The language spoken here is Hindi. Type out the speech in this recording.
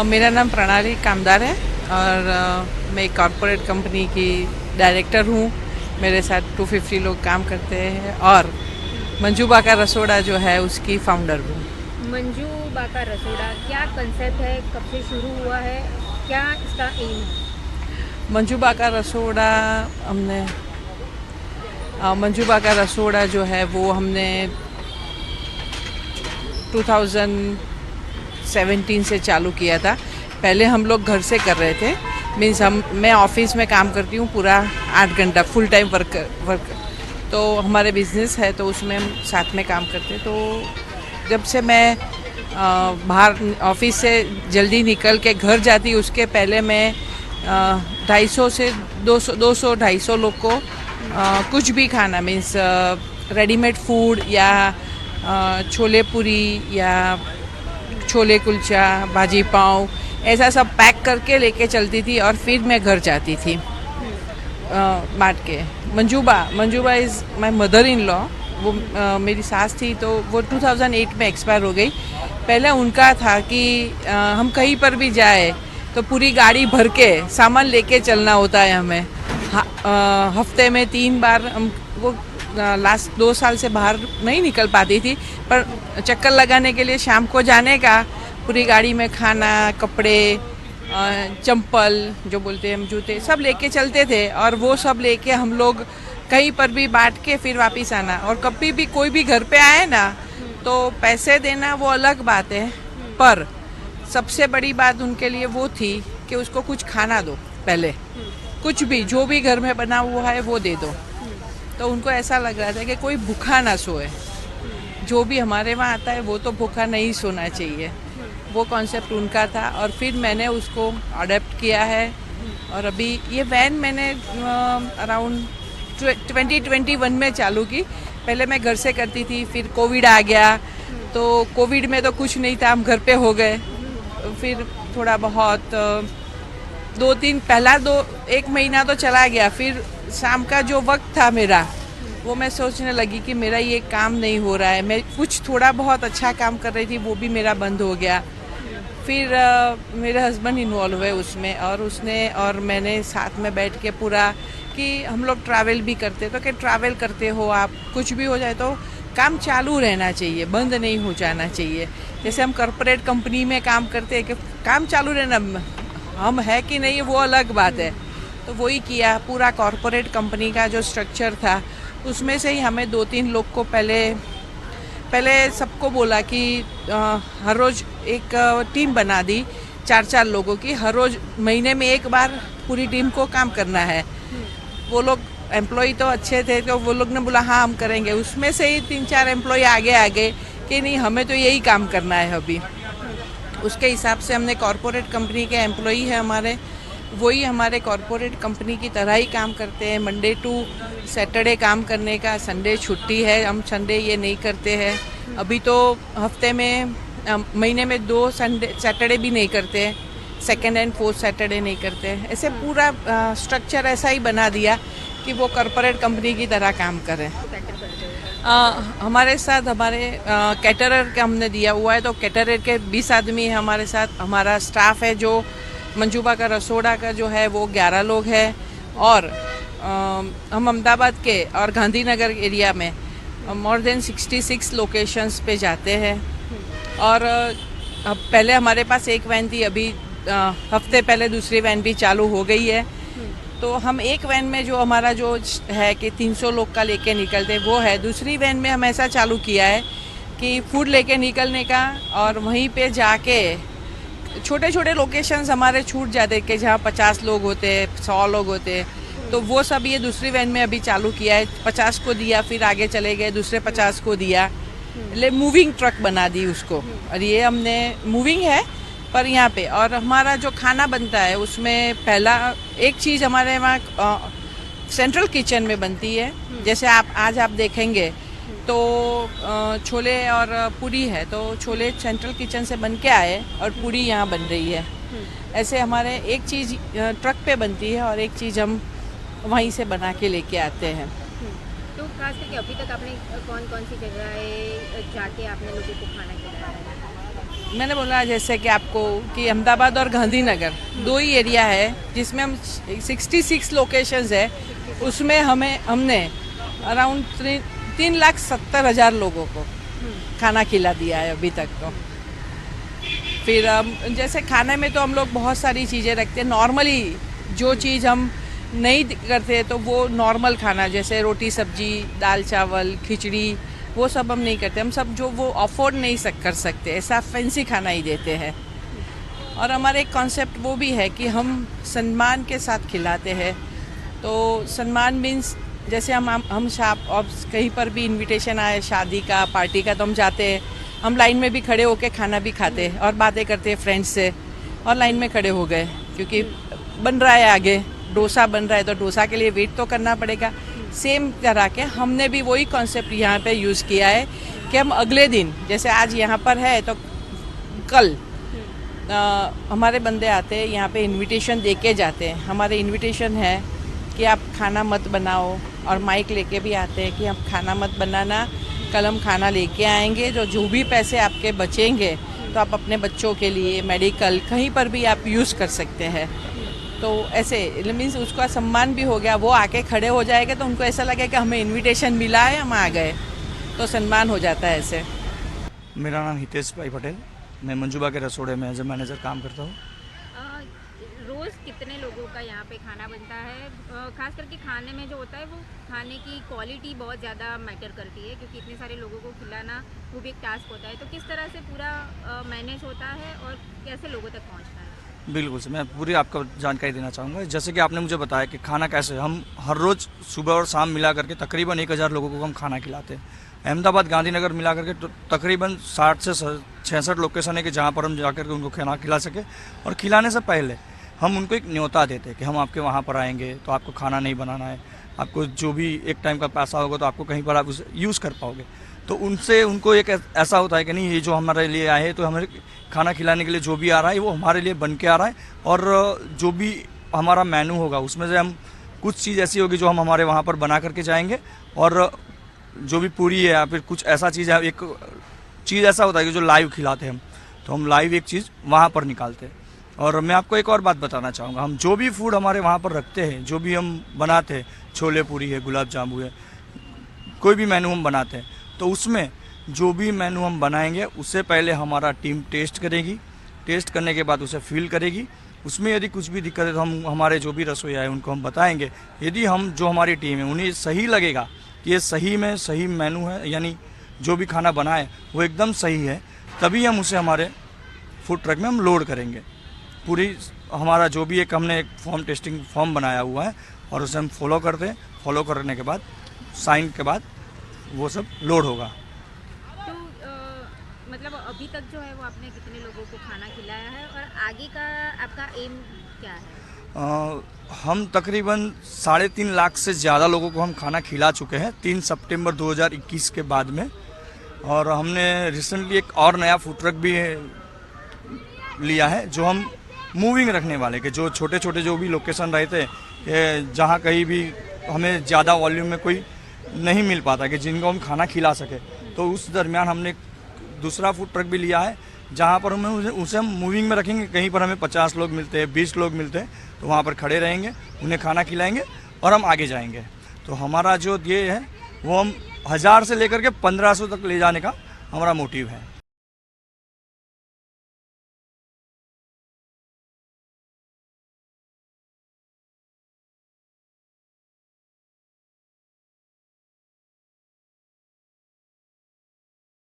मेरा नाम प्रणाली कामदार है और मैं एक कॉरपोरेट कंपनी की डायरेक्टर हूँ। मेरे साथ 250 लोग काम करते हैं और मंजू बाका रसोड़ा जो है उसकी फाउंडर हूँ। मंजू बाका रसोड़ा क्या कंसेप्ट है, कब से शुरू हुआ है, क्या इसका एम है? मंजू बाका रसोड़ा मंजू बाका रसोड़ा जो है वो हमने 2017 से चालू किया था। पहले हम लोग घर से कर रहे थे। मैं ऑफिस में काम करती हूँ पूरा 8 घंटा फुल टाइम वर्क तो हमारे बिजनेस है तो उसमें हम साथ में काम करते। तो जब से मैं बाहर ऑफिस से जल्दी निकल के घर जाती उसके पहले मैं 250 से 200-250 लोग को कुछ भी खाना मीन्स रेडीमेड फूड या छोले पूरी या छोले कुलचा भाजी पाव ऐसा सब पैक करके लेके चलती थी और फिर मैं घर जाती थी बांट के। Manjuba is my mother in law. वो मेरी सास थी तो वो 2008 में एक्सपायर हो गई। पहले उनका था कि हम कहीं पर भी जाए तो पूरी गाड़ी भर के सामान लेके चलना होता है हमें। हफ्ते में 3 बार हम वो लास्ट 2 साल से बाहर नहीं निकल पाती थी पर चक्कर लगाने के लिए शाम को जाने का पूरी गाड़ी में खाना कपड़े चंपल जो बोलते हैं हम जूते सब लेके चलते थे और वो सब लेके हम लोग कहीं पर भी बांट के फिर वापस आना। और कभी भी कोई भी घर पे आए ना तो पैसे देना वो अलग बात है पर सबसे बड़ी बात उनके लिए वो थी कि उसको कुछ खाना दो। पहले कुछ भी जो भी घर में बना हुआ है वो दे दो। तो उनको ऐसा लग रहा था कि कोई भूखा ना सोए। जो भी हमारे वहाँ आता है वो तो भूखा नहीं सोना चाहिए। वो कॉन्सेप्ट उनका था और फिर मैंने उसको अडेप्ट किया है। और अभी ये वैन मैंने अराउंड 2021 में चालू की। पहले मैं घर से करती थी फिर कोविड आ गया तो कोविड में तो कुछ नहीं था हम घर पे हो गए। फिर थोड़ा बहुत 1 महीना तो चला गया। फिर शाम का जो वक्त था मेरा वो मैं सोचने लगी कि मेरा ये काम नहीं हो रहा है। मैं कुछ थोड़ा बहुत अच्छा काम कर रही थी वो भी मेरा बंद हो गया। फिर मेरे हस्बैंड इन्वॉल्व हुए उसमें और उसने और मैंने साथ में बैठ के पूरा कि हम लोग ट्रैवल भी करते तो कि ट्रैवल करते हो आप कुछ भी हो जाए तो काम चालू रहना चाहिए बंद नहीं हो जाना चाहिए। जैसे हम कॉर्पोरेट कंपनी में काम करते हैं कि काम चालू रहना हम है कि नहीं वो अलग बात है। तो वही किया पूरा कॉर्पोरेट कंपनी का जो स्ट्रक्चर था उसमें से ही हमें 2-3 लोग को पहले सबको बोला कि हर रोज़ एक टीम बना दी 4-4 लोगों की। हर रोज़ महीने में एक बार पूरी टीम को काम करना है। वो लोग एम्प्लॉय तो अच्छे थे तो वो लोग ने बोला हाँ हम करेंगे। उसमें से ही 3-4 एम्प्लॉय आगे कि नहीं हमें तो यही काम करना है अभी। उसके हिसाब से हमने कॉरपोरेट कंपनी के एम्प्लॉय है हमारे वही हमारे कॉरपोरेट कंपनी की तरह ही काम करते हैं। मंडे टू सैटरडे काम करने का, संडे छुट्टी है। हम संडे ये नहीं करते हैं। अभी तो हफ्ते में महीने में 2 सैटरडे भी नहीं करते हैं। 2nd and 4th सैटरडे नहीं करते हैं। ऐसे पूरा स्ट्रक्चर ऐसा ही बना दिया कि वो कॉरपोरेट कंपनी की तरह काम करें। हमारे साथ हमारे कैटरर का हमने दिया हुआ है तो कैटरर के 20 आदमी है हमारे साथ। हमारा स्टाफ है जो मंजू बाका रसोड़ा का जो है वो 11 लोग हैं। और हम अहमदाबाद के और गांधीनगर एरिया में मोर देन 66 लोकेशंस पे जाते हैं। और अब पहले हमारे पास एक वैन थी अभी हफ्ते पहले दूसरी वैन भी चालू हो गई है। तो हम एक वैन में जो हमारा जो है कि 300 लोग का लेके निकलते वो है। दूसरी वैन में हम ऐसा चालू किया है कि फूड लेके निकलने का और वहीं पे जाके छोटे छोटे लोकेशंस हमारे छूट जाते कि जहाँ 50 लोग होते 100 लोग होते तो वो सब ये दूसरी वैन में अभी चालू किया है। 50 को दिया फिर आगे चले गए दूसरे 50 को दिया ले मूविंग ट्रक बना दी उसको। और ये हमने मूविंग है पर यहाँ पे और हमारा जो खाना बनता है उसमें पहला एक चीज़ हमारे वहाँ सेंट्रल किचन में बनती है। जैसे आज आप देखेंगे तो छोले और पूरी है तो छोले सेंट्रल किचन से बन के आए और पूरी यहाँ बन रही है। ऐसे हमारे एक चीज़ ट्रक पे बनती है और एक चीज़ हम वहीं से बना के लेके आते हैं। तो खास करके अभी तक आपने कौन कौन सी जगह जाके आपने लोगों को खाना खिलाया है? मैंने बोला जैसे कि आपको कि अहमदाबाद और गांधीनगर दो ही एरिया है जिसमें हम 66 लोकेशंस है, उसमें हमने अराउंड 3,70,000 लोगों को खाना खिला दिया है अभी तक। तो फिर जैसे खाने में तो हम लोग बहुत सारी चीज़ें रखते हैं। नॉर्मली जो चीज़ हम नहीं करते तो वो नॉर्मल खाना जैसे रोटी सब्जी दाल चावल खिचड़ी वो सब हम नहीं करते। हम सब जो वो अफोर्ड नहीं कर सकते ऐसा फैंसी खाना ही देते हैं। और हमारा एक कॉन्सेप्ट वो भी है कि हम सम्मान के साथ खिलाते हैं। तो सम्मान मीन्स जैसे हम कहीं पर भी इनविटेशन आए शादी का पार्टी का तो हम जाते हैं, हम लाइन में भी खड़े होकर खाना भी खाते हैं और बातें करते हैं फ्रेंड्स से, और लाइन में खड़े हो गए क्योंकि बन रहा है आगे डोसा बन रहा है तो डोसा के लिए वेट तो करना पड़ेगा। सेम तरह के हमने भी वही कॉन्सेप्ट यहाँ पे यूज़ किया है कि हम अगले दिन जैसे आज यहाँ पर है तो कल हमारे बंदे आते हैं यहाँ पे इनविटेशन दे के जाते हैं। हमारे इनविटेशन है कि आप खाना मत बनाओ, और माइक लेके भी आते हैं कि आप खाना मत बनाना, कल हम खाना लेके आएंगे, जो भी पैसे आपके बचेंगे तो आप अपने बच्चों के लिए मेडिकल कहीं पर भी आप यूज़ कर सकते हैं। तो ऐसे मीन्स उसका सम्मान भी हो गया, वो आके खड़े हो जाएंगे तो उनको ऐसा लगेगा कि हमें इनविटेशन मिला है हम आ गए, तो सम्मान हो जाता है ऐसे। मेरा नाम हितेश भाई पटेल, मैं मंजूबा के रसोड़े में एज ए मैनेजर काम करता हूँ। रोज़ कितने लोगों का यहाँ पे खाना बनता है? खास करके खाने में जो होता है वो खाने की क्वालिटी बहुत ज़्यादा मैटर करती है क्योंकि इतने सारे लोगों को खिलाना वो भी एक टास्क होता है। तो किस तरह से पूरा मैनेज होता है और कैसे लोगों तक पहुँचता है? बिल्कुल सर, मैं पूरी आपको जानकारी देना चाहूँगा। जैसे कि आपने मुझे बताया कि खाना कैसे हम हर रोज़ सुबह और शाम मिला करके तकरीबन 1,000 लोगों को हम खाना खिलाते हैं। अहमदाबाद गांधीनगर मिला करके तो तकरीबन 60 से 66 लोकेशन है कि जहाँ पर हम जाकर के उनको खाना खिला सके। और खिलाने से पहले हम उनको एक न्योता देते हैं कि हम आपके वहाँ पर आएंगे तो आपको खाना नहीं बनाना है, आपको जो भी एक टाइम का पैसा होगा तो आपको कहीं पर आप उसे यूज़ कर पाओगे। तो उनको एक ऐसा होता है कि नहीं, ये जो हमारे लिए आए हैं तो हमें खाना खिलाने के लिए जो भी आ रहा है वो हमारे लिए बन के आ रहा है, और जो भी हमारा मेनू होगा उसमें से हम कुछ चीज़ ऐसी होगी जो हम हमारे वहाँ पर बना करके जाएंगे, और जो भी पूरी है या फिर कुछ ऐसा चीज़ है, एक चीज़ ऐसा होता है कि जो लाइव खिलाते हैं हम, तो हम लाइव एक चीज़ वहाँ पर निकालते हैं। और मैं आपको एक और बात बताना चाहूँगा, हम जो भी फूड हमारे वहाँ पर रखते हैं, जो भी हम बनाते हैं, छोले पूरी है, गुलाब जामु है, कोई भी मेनू हम बनाते हैं, तो उसमें जो भी मेनू हम बनाएंगे उससे पहले हमारा टीम टेस्ट करेगी। टेस्ट करने के बाद उसे फील करेगी। उसमें यदि कुछ भी दिक्कत है तो हम हमारे जो भी रसोइया है उनको हम बताएंगे। यदि हम जो हमारी टीम है उन्हें सही लगेगा कि ये सही में सही मेनू है, यानी जो भी खाना बनाए वो एकदम सही है, तभी हम उसे हमारे फूड ट्रक में हम लोड करेंगे। पूरी हमारा जो भी एक हमने एक फॉर्म टेस्टिंग फॉर्म बनाया हुआ है और उसे हम फॉलो करते हैं। फॉलो करने के बाद साइन के बाद वो सब लोड होगा। तो मतलब अभी तक जो है वो आपने कितने लोगों को खाना खिलाया है और आगे का आपका एम क्या है? हम तकरीबन 3.5 लाख से ज़्यादा लोगों को हम खाना खिला चुके हैं 3 सितंबर 2021 के बाद में। और हमने रिसेंटली एक और नया फूड ट्रक भी लिया है जो हम मूविंग रखने वाले के, जो छोटे छोटे जो भी लोकेशन रहते हैं जहाँ कहीं भी हमें ज़्यादा वॉल्यूम में कोई नहीं मिल पाता कि जिनको हम खाना खिला सके, तो उस दरमियान हमने दूसरा फूड ट्रक भी लिया है जहाँ पर हमें उसे हम मूविंग में रखेंगे। कहीं पर हमें 50 लोग मिलते हैं, 20 लोग मिलते हैं, तो वहाँ पर खड़े रहेंगे, उन्हें खाना खिलाएंगे और हम आगे जाएंगे। तो हमारा जो ये है वो हम 1000 से लेकर के 1500 तक ले जाने का हमारा मोटिव है।